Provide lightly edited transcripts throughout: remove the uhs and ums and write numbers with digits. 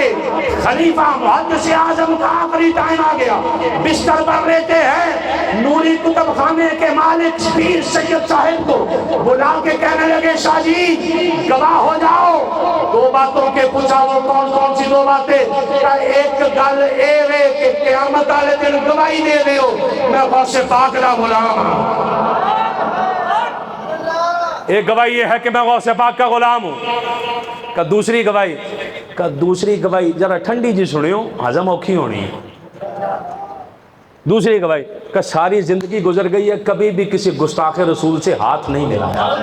کے خلیفہ محدث اعظم کا آخری ٹائم آ گیا، بستر پر لیتے ہیں، نوری کتب خانے کے مالک پیر سید صاحب کو بلا کے کہنے لگے شاہ جی گواہ ہو جاؤ، دو باتوں کے پوچھا، وہ کون کون سی دو باتیں؟ کہ ایک گل اے وے کہ قیامت والے دن گواہی دے دے ہو میں غوث پاک دا غلام ہوں۔ ایک گواہی یہ ہے کہ میں غوث پاک کا غلام ہوں۔ کہ دوسری گواہی ذرا ٹھنڈی جی سنیو، ہضم اوکھی ہونی ہے۔ دوسری گواہی کہ ساری زندگی گزر گئی ہے، کبھی بھی کسی گستاخ رسول سے ہاتھ نہیں ملایا۔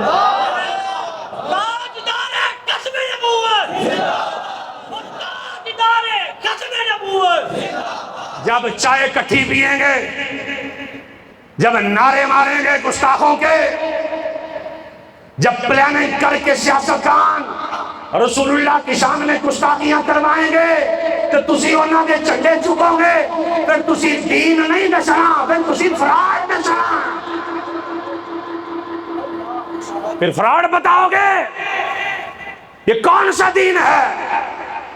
جب چائے کٹھی پیئیں گے، جب نعرے ماریں گے گستاخوں کے، جب پلاننگ کر کے سیاستدان رسول اللہ کی شان میں گستاخیاں کروائیں گے تو تسی انہاں دے جھنڈے چکو گے، پھر تسی دین نہیں دسنا، پھر تسی فراڈ دسنا، پھر فراڈ بتاؤ گے یہ کون سا دین ہے۔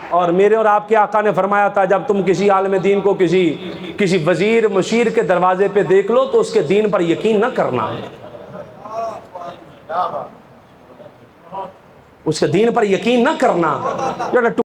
اور میرے اور آپ کے آقا نے فرمایا تھا جب تم کسی عالم دین کو کسی وزیر مشیر کے دروازے پہ دیکھ لو تو اس کے دین پر یقین نہ کرنا، اس کے دین پر یقین نہ کرنا۔